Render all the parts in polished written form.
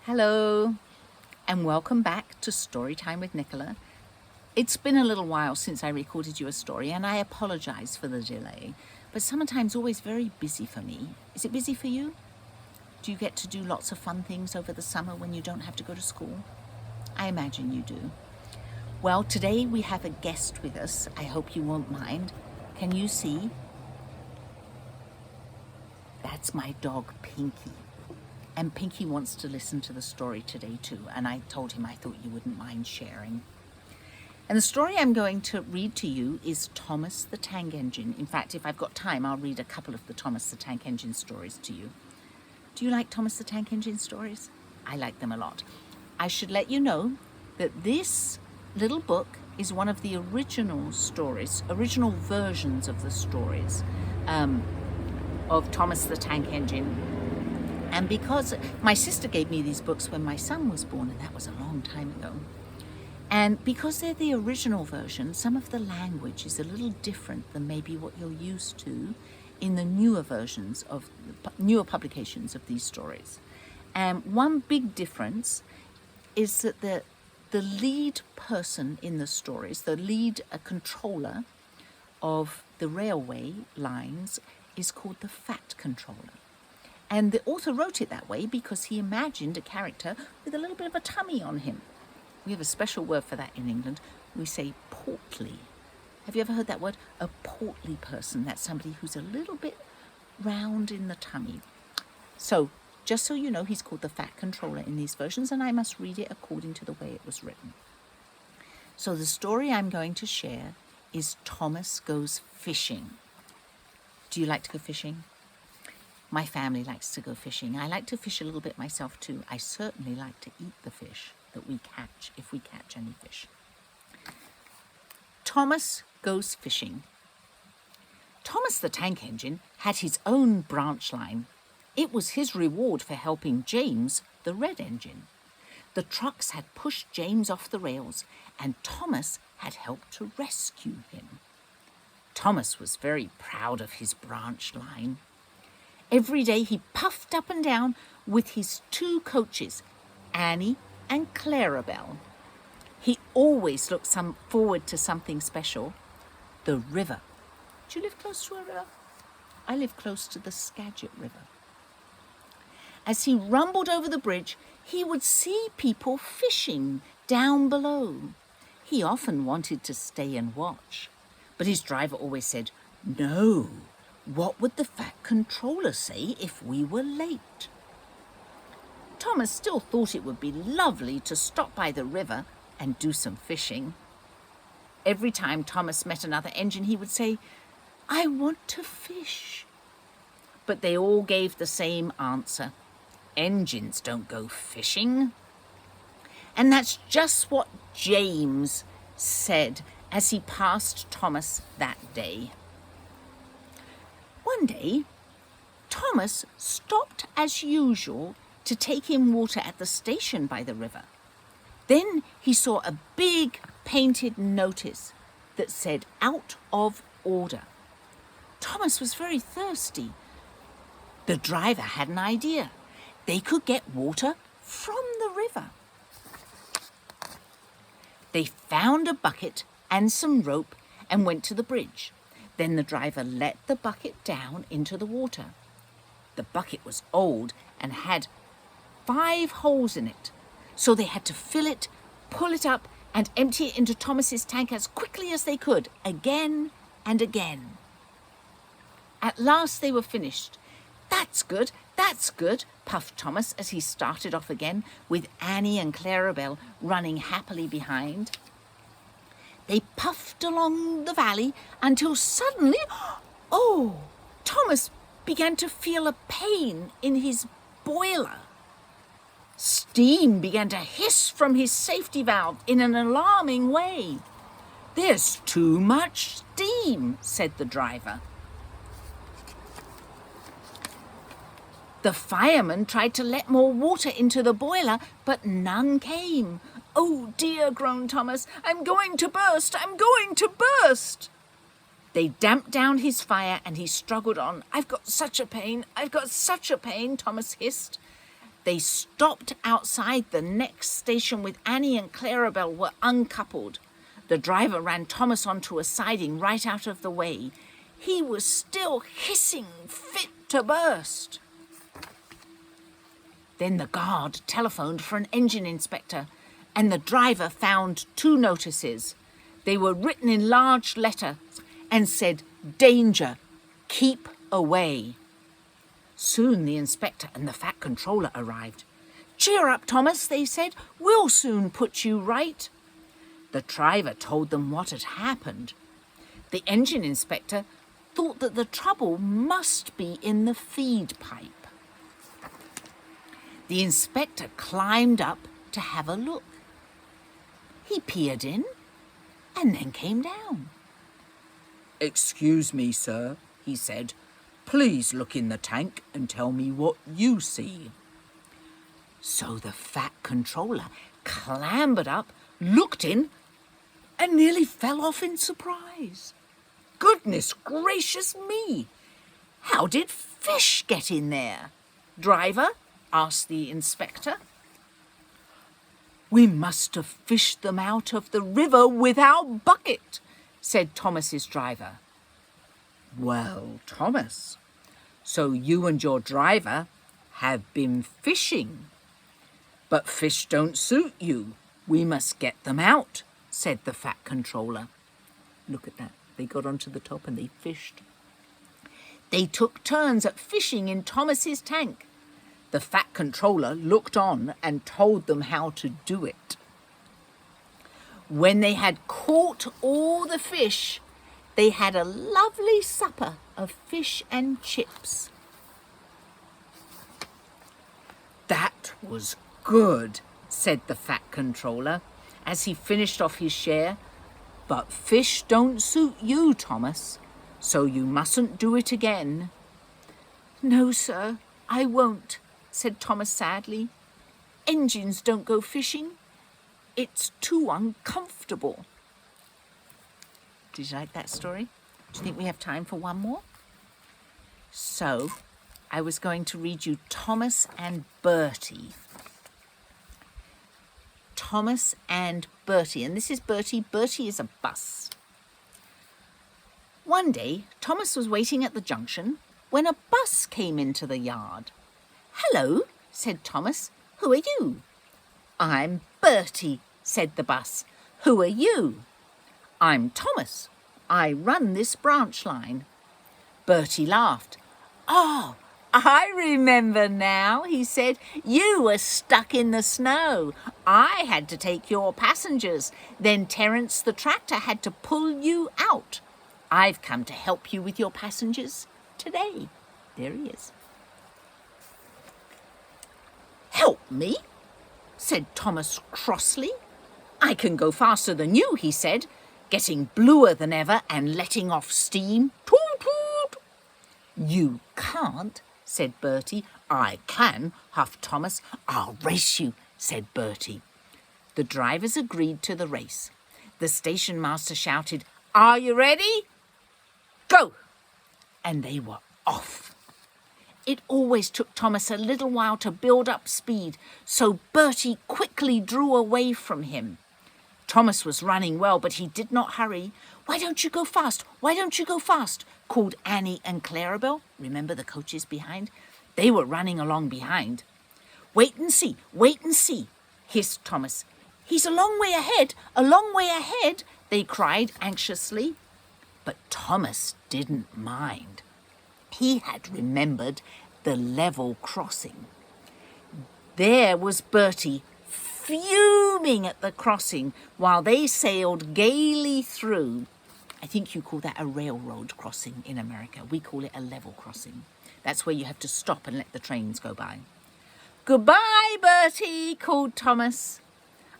Hello, and welcome back to Storytime with Nicola. It's been a little while since I recorded you a story, and I apologize for the delay, but summertime's always very busy for me. Is it busy for you? Do you get to do lots of fun things over the summer when you don't have to go to school? I imagine you do. Well, today we have a guest with us. I hope you won't mind. Can you see? That's my dog, Pinky. And Pinky wants to listen to the story today too, and I told him I thought you wouldn't mind sharing. And the story I'm going to read to you is Thomas the Tank Engine. In fact, if I've got time, I'll read a couple of the Thomas the Tank Engine stories to you. Do you like Thomas the Tank Engine stories? I like them a lot. I should let you know that this little book is one of the original stories, original versions of the stories of Thomas the Tank Engine. And because my sister gave me these books when my son was born, and that was a long time ago, and because they're the original version, some of the language is a little different than maybe what you're used to in the newer versions of newer publications of these stories. And one big difference is that the lead person in the stories, the lead controller of the railway lines, is called the Fat Controller. And the author wrote it that way because he imagined a character with a little bit of a tummy on him. We have a special word for that in England. We say portly. Have you ever heard that word? A portly person. That's somebody who's a little bit round in the tummy. So, just so you know, he's called the Fat Controller in these versions, and I must read it according to the way it was written. So the story I'm going to share is Thomas Goes Fishing. Do you like to go fishing? My family likes to go fishing. I like to fish a little bit myself too. I certainly like to eat the fish that we catch, if we catch any fish. Thomas Goes Fishing. Thomas the Tank Engine had his own branch line. It was his reward for helping James, the Red Engine. The trucks had pushed James off the rails, and Thomas had helped to rescue him. Thomas was very proud of his branch line. Every day he puffed up and down with his two coaches, Annie and Clarabelle. He always looked forward to something special, the river. Do you live close to a river? I live close to the Skagit River. As he rumbled over the bridge, he would see people fishing down below. He often wanted to stay and watch, but his driver always said, "No. What would the Fat Controller say if we were late?" Thomas still thought it would be lovely to stop by the river and do some fishing. Every time Thomas met another engine, he would say, "I want to fish." But they all gave the same answer. Engines don't go fishing. And that's just what James said as he passed Thomas that day. One day, Thomas stopped as usual to take in water at the station by the river. Then he saw a big painted notice that said "Out of order." Thomas was very thirsty. The driver had an idea. They could get water from the river. They found a bucket and some rope and went to the bridge. Then the driver let the bucket down into the water. The bucket was old and had 5 holes in it, so they had to fill it, pull it up, and empty it into Thomas's tank as quickly as they could, again and again. At last they were finished. That's good, puffed Thomas as he started off again, with Annie and Clarabelle running happily behind. They puffed along the valley until suddenly, Thomas began to feel a pain in his boiler. Steam began to hiss from his safety valve in an alarming way. "There's too much steam," said the driver. The fireman tried to let more water into the boiler, but none came. "Oh dear," groaned Thomas, "I'm going to burst! I'm going to burst!" They damped down his fire and he struggled on. I've got such a pain, Thomas hissed. They stopped outside the next station with Annie and Clarabelle were uncoupled. The driver ran Thomas onto a siding right out of the way. He was still hissing, fit to burst. Then the guard telephoned for an engine inspector, and the driver found 2 notices. They were written in large letters and said, "Danger, keep away." Soon the inspector and the fat controller arrived. "Cheer up, Thomas," they said. "We'll soon put you right." The driver told them what had happened. The engine inspector thought that the trouble must be in the feed pipe. The inspector climbed up to have a look. He peered in and then came down. "Excuse me, sir," he said. "Please look in the tank and tell me what you see." So the fat controller clambered up, looked in, and nearly fell off in surprise. "Goodness gracious me! How did fish get in there?" "Driver?" asked the inspector. "We must have fished them out of the river with our bucket," said Thomas's driver. "Well, Thomas, so you and your driver have been fishing. But fish don't suit you. We must get them out," said the fat controller. Look at that. They got onto the top and they fished. They took turns at fishing in Thomas's tank. The fat controller looked on and told them how to do it. When they had caught all the fish, they had a lovely supper of fish and chips. "That was good," said the fat controller as he finished off his share. "But fish don't suit you, Thomas, so you mustn't do it again." "No, sir, I won't," said Thomas sadly. "Engines don't go fishing. It's too uncomfortable." Did you like that story? Do you think we have time for one more? So, I was going to read you Thomas and Bertie. Thomas and Bertie, and this is Bertie. Bertie is a bus. One day, Thomas was waiting at the junction when a bus came into the yard. "Hello," said Thomas. "Who are you?" "I'm Bertie," said the bus. "Who are you?" "I'm Thomas. I run this branch line." Bertie laughed. "Oh, I remember now," he said. "You were stuck in the snow. I had to take your passengers. Then Terence the tractor had to pull you out. I've come to help you with your passengers today." There he is. "Help me?" said Thomas crossly. "I can go faster than you," he said, getting bluer than ever and letting off steam. "Toot toot." "You can't," said Bertie. "I can," huffed Thomas. "I'll race you," said Bertie. The drivers agreed to the race. The station master shouted, "Are you ready? Go!" And they were off. It always took Thomas a little while to build up speed, so Bertie quickly drew away from him. Thomas was running well, but he did not hurry. "Why don't you go fast? Why don't you go fast?" called Annie and Clarabelle. Remember the coaches behind? They were running along behind. "Wait and see," hissed Thomas. "He's a long way ahead," they cried anxiously. But Thomas didn't mind. He had remembered the level crossing. There was Bertie, fuming at the crossing while they sailed gaily through. I think you call that a railroad crossing in America. We call it a level crossing. That's where you have to stop and let the trains go by. "Goodbye, Bertie," called Thomas.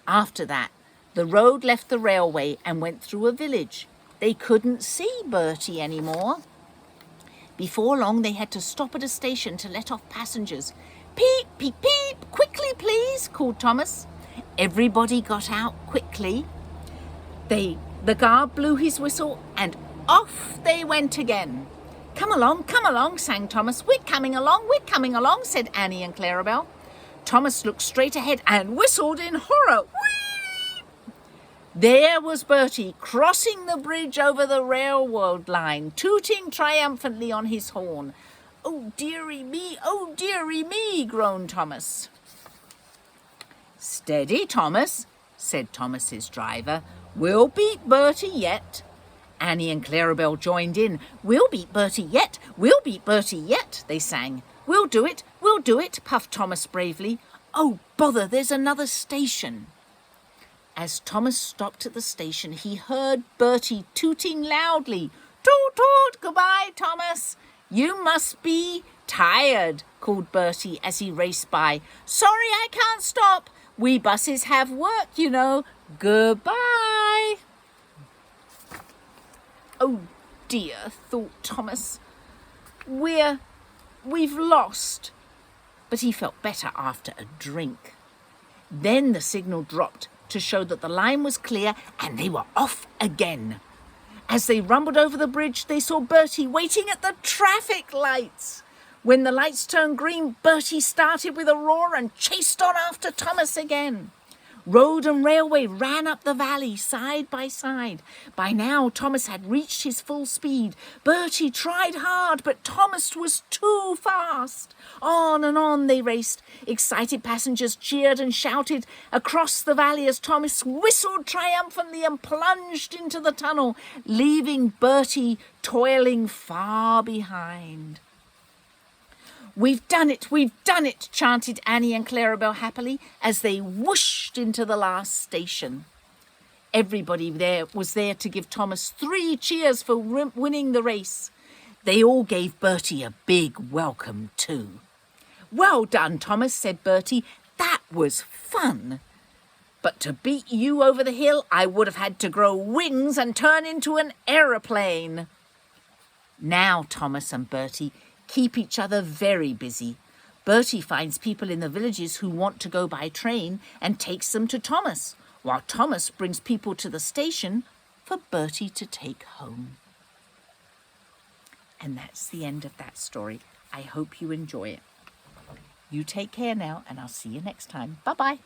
After that, the road left the railway and went through a village. They couldn't see Bertie anymore. Before long, they had to stop at a station to let off passengers. "Peep, peep, peep, quickly please," called Thomas. Everybody got out quickly. The guard blew his whistle and off they went again. Come along, sang Thomas. We're coming along, said Annie and Clarabelle. Thomas looked straight ahead and whistled in horror. Whee! There was Bertie crossing the bridge over the railroad line, tooting triumphantly on his horn. "Oh, dearie me," groaned Thomas. "Steady, Thomas," said Thomas's driver. "We'll beat Bertie yet." Annie and Clarabelle joined in. "We'll beat Bertie yet, we'll beat Bertie yet," they sang. We'll do it, puffed Thomas bravely. "Oh, bother, there's another station." As Thomas stopped at the station, he heard Bertie tooting loudly. "Toot, toot, goodbye, Thomas." "You must be tired," called Bertie as he raced by. "Sorry, I can't stop. We buses have work, you know. Goodbye." "Oh dear," thought Thomas. We've lost." But he felt better after a drink. Then the signal dropped to show that the line was clear and they were off again. As they rumbled over the bridge, they saw Bertie waiting at the traffic lights. When the lights turned green, Bertie started with a roar and chased on after Thomas again. Road and railway ran up the valley side by side. By now, Thomas had reached his full speed. Bertie tried hard, but Thomas was too fast. On and on they raced. Excited passengers cheered and shouted across the valley as Thomas whistled triumphantly and plunged into the tunnel, leaving Bertie toiling far behind. We've done it, chanted Annie and Clarabelle happily as they whooshed into the last station. Everybody was there to give Thomas 3 cheers for winning the race. They all gave Bertie a big welcome too. "Well done, Thomas," said Bertie. "That was fun. But to beat you over the hill, I would have had to grow wings and turn into an aeroplane." Now Thomas and Bertie keep each other very busy. Bertie finds people in the villages who want to go by train and takes them to Thomas, while Thomas brings people to the station for Bertie to take home. And that's the end of that story. I hope you enjoy it. You take care now, and I'll see you next time. Bye-bye.